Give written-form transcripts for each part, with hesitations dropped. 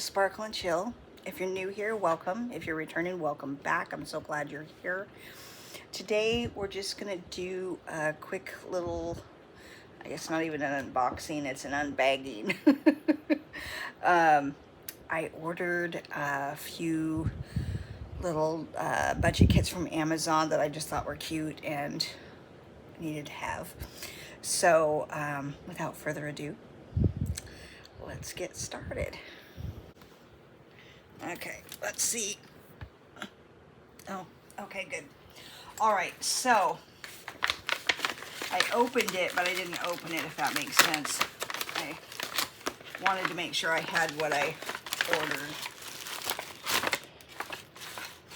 Sparkle and Chill. If you're new here, welcome. If you're returning, welcome back. I'm so glad you're here. Today, we're just going to do a quick little, I guess not even an unboxing, it's an unbagging. I ordered a few little budget kits from Amazon that I just thought were cute and needed to have. So, without further ado, let's get started. Okay, let's see. Oh, okay, good. All right, so I opened it, but I didn't open it, if that makes sense. I wanted to make sure I had what I ordered.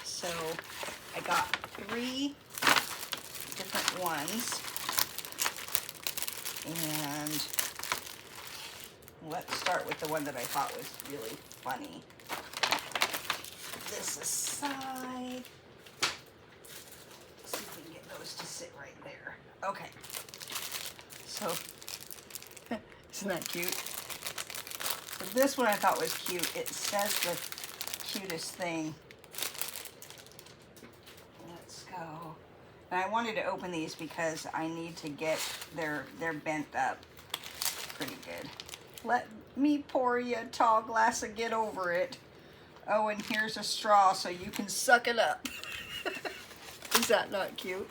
So I got 3 different ones. And let's start with the one that I thought was really funny. This aside. Let's see if we can get those to sit right there. Okay. So, isn't that cute? So this one I thought was cute. It says the cutest thing. Let's go. And I wanted to open these because I need to get they're bent up pretty good. Let me pour you a tall glass and get over it. Oh, and here's a straw so you can suck it up. Is that not cute?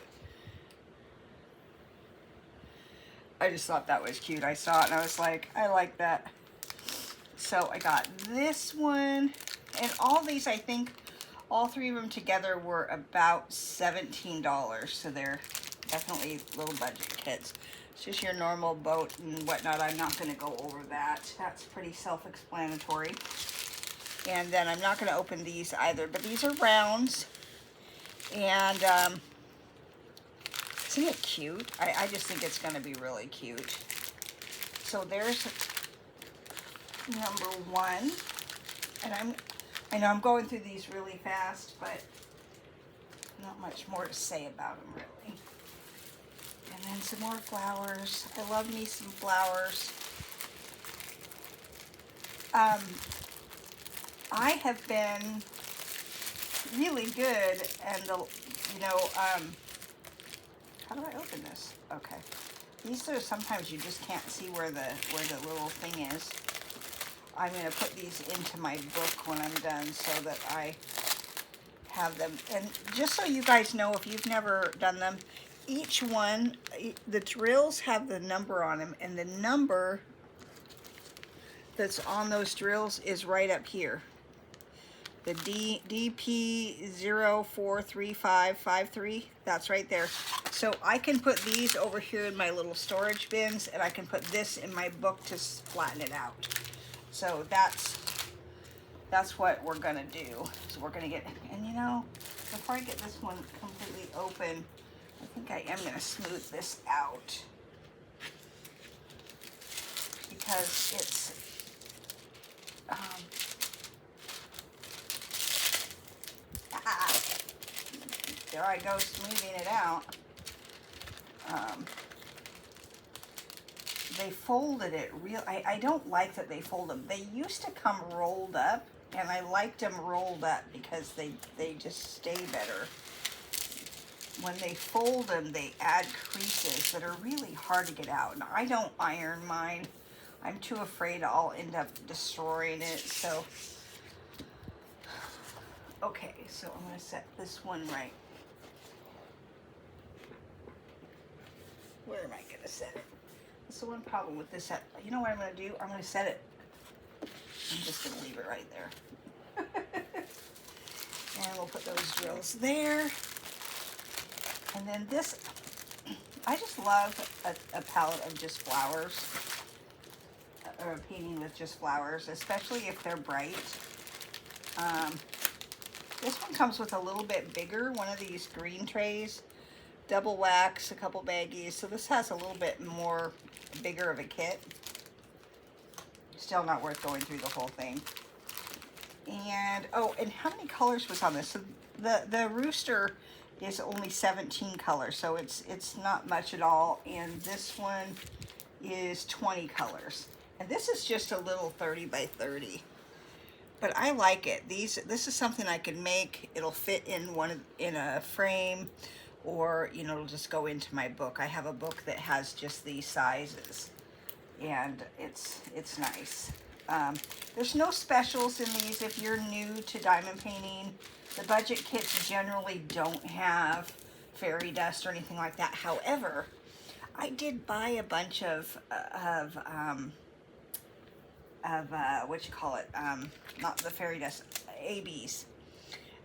I just thought that was cute. I saw it and I was like, I like that. So I got this one, and all these, I think, all 3 of them together were about $17. So they're definitely little budget kits. It's just your normal boat and whatnot. I'm not going to go over that. That's pretty self-explanatory. And then I'm not going to open these either, but these are rounds. And isn't it cute? I just think it's going to be really cute. So there's number 1. And I know I'm going through these really fast, but not much more to say about them really. And then some more flowers. I love me some flowers. I have been really good, and how do I open this? Okay. These are sometimes you just can't see where the little thing is. I'm going to put these into my book when I'm done so that I have them. And just so you guys know, if you've never done them, each one, the drills have the number on them, and the number that's on those drills is right up here. The DP043553, that's right there. So I can put these over here in my little storage bins, and I can put this in my book to flatten it out. So that's what we're gonna do. So we're gonna get, and you know, before I get this one completely open, I think I am gonna smooth this out because it's there I go smoothing it out. They folded it real. I don't like that they fold them. They used to come rolled up, and I liked them rolled up because they just stay better. When they fold them, they add creases that are really hard to get out. And I don't iron mine. I'm too afraid I'll end up destroying it. So, okay, so I'm going to set this one right. Where am I going to set it? That's the one problem with this set. You know what I'm going to do? I'm going to set it. I'm just going to leave it right there. And we'll put those drills there. And then this, I just love a palette of just flowers. Or a painting with just flowers, especially if they're bright. This one comes with a little bit bigger, one of these green trays. Double wax, a couple baggies. So this has a little bit more bigger of a kit. Still not worth going through the whole thing. And, oh, and how many colors was on this? So the rooster is only 17 colors, so it's not much at all. And this one is 20 colors. And this is just a little 30 by 30. but I like it. This is something I could make. It'll fit in a frame, or you know, it'll just go into my book. I have a book that has just these sizes, and it's nice. There's no specials in these if you're new to diamond painting. The budget kits generally don't have fairy dust or anything like that. However, I did buy a bunch of what you call it, not the fairy dust, ABs.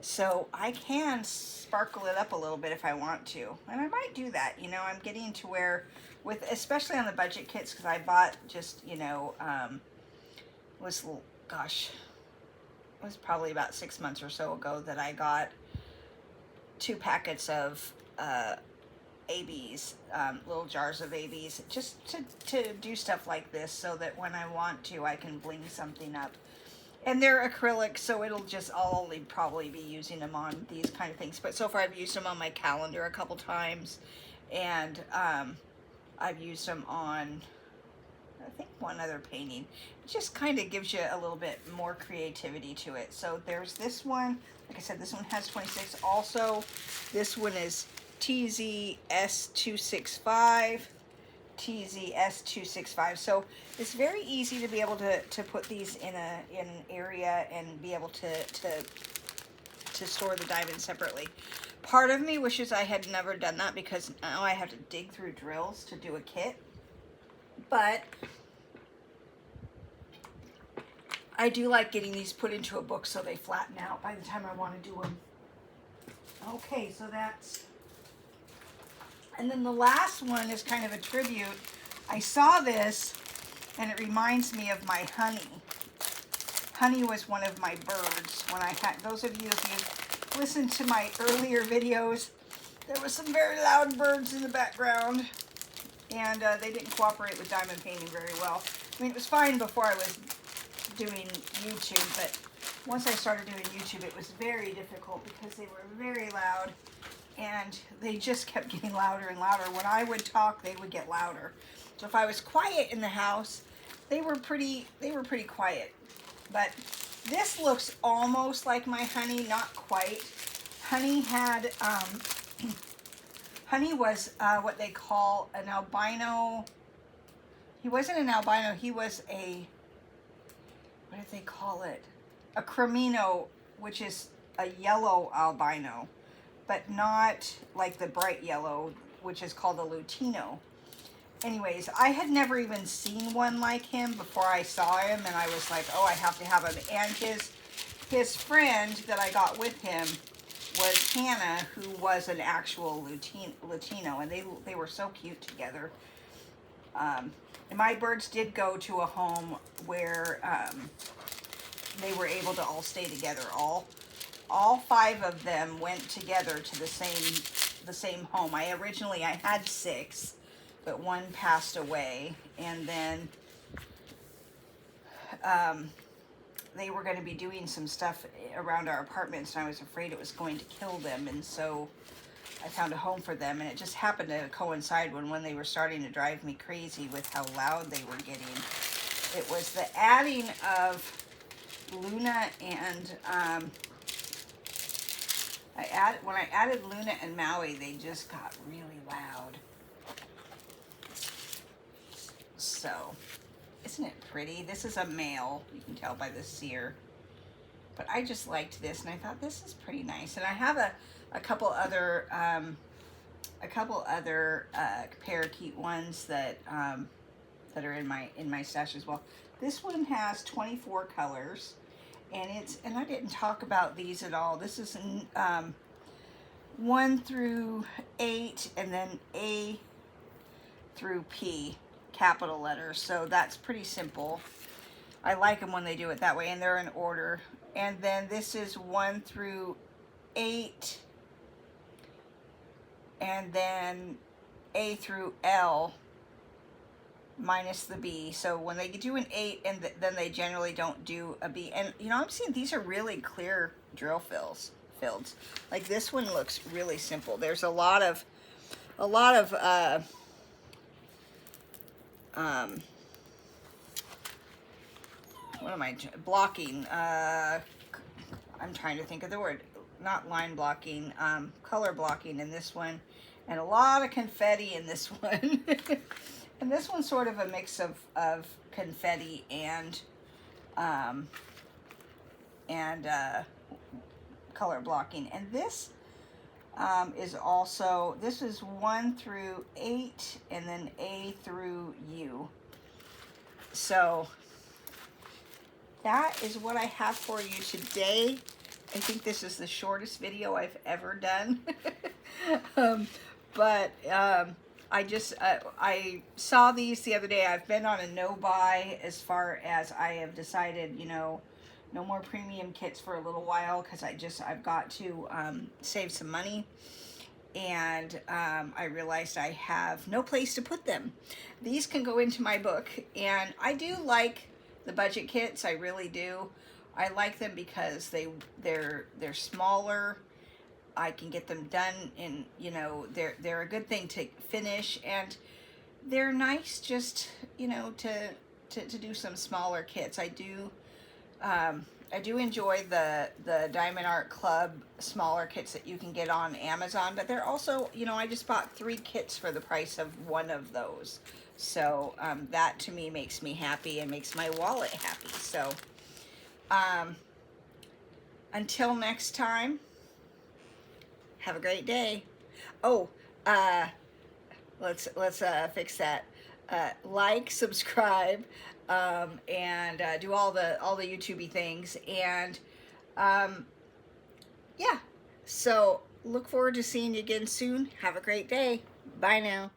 So I can sparkle it up a little bit if I want to, and I might do that. You know, I'm getting to where, with especially on the budget kits, because I bought just, you know, gosh, it was probably about 6 months or so ago that I got 2 packets of ABs, little jars of ABs, just to do stuff like this, so that when I want to, I can bling something up. And they're acrylic, so I'll only probably be using them on these kind of things. But so far I've used them on my calendar a couple times, and I've used them on, I think, one other painting. It just kind of gives you a little bit more creativity to it. So there's this one. Like I said, this one has 26. Also, this one is TZS265. TZS265. So it's very easy to be able to put these in an area and be able to store the diamonds separately. Part of me wishes I had never done that, because now I have to dig through drills to do a kit. But I do like getting these put into a book so they flatten out by the time I want to do them. Okay, so that's... And then the last one is kind of a tribute. I saw this, and it reminds me of my honey. Honey was one of my birds. When I had, those of you, if you listened to my earlier videos, there was some very loud birds in the background, and they didn't cooperate with diamond painting very well. I mean, it was fine before I was doing YouTube, but once I started doing YouTube, it was very difficult because they were very loud. And they just kept getting louder and louder. When I would talk, they would get louder. So if I was quiet in the house, they were pretty quiet. But this looks almost like my honey, not quite. Honey had, Honey was what they call an albino. He wasn't an albino, he was a, what did they call it? A cremino, which is a yellow albino, but not like the bright yellow, which is called a Lutino. Anyways, I had never even seen one like him before I saw him, and I was like, oh, I have to have him. And his friend that I got with him was Hannah, who was an actual Latino, and they were so cute together. And my birds did go to a home where they were able to all stay together. All 5 of them went together to the same home. I had 6, but one passed away, and then they were going to be doing some stuff around our apartments, and I was afraid it was going to kill them, and so I found a home for them, and it just happened to coincide when they were starting to drive me crazy with how loud they were getting. It was the adding of Luna and when I added Luna and Maui, they just got really loud. So, isn't it pretty? This is a male, you can tell by the cere. But I just liked this, and I thought this is pretty nice. And I have a couple other parakeet ones that that are in my stash as well. This one has 24 colors. And I didn't talk about these at all. This is 1 through 8, and then A through P, capital letters. So that's pretty simple. I like them when they do it that way, and they're in order. And then this is 1 through 8, and then A through L, minus the B. So when they do an 8, and then they generally don't do a B. And you know, I'm seeing these are really clear drill fields. Like this one looks really simple. There's a lot of what am I, blocking, I'm trying to think of the word, not line blocking, color blocking in this one, and a lot of confetti in this one. And this one's sort of a mix of confetti and color blocking. And this is also, this is 1 through 8 and then A through U. So that is what I have for you today. I think this is the shortest video I've ever done. I saw these the other day. I've been on a no buy as far as I have decided, you know, no more premium kits for a little while, because I've got to save some money. And I realized I have no place to put them. These can go into my book, and I do like the budget kits, I really do. I like them because they're smaller. I can get them done in, you know, they're a good thing to finish, and they're nice just, you know, to do some smaller kits. I do enjoy the Diamond Art Club smaller kits that you can get on Amazon, but they're also, you know, I just bought 3 kits for the price of one of those. So that to me makes me happy and makes my wallet happy. So until next time, have a great day. Oh, let's fix that. Like, subscribe, and do all the YouTubey things, and yeah. So look forward to seeing you again soon. Have a great day. Bye now.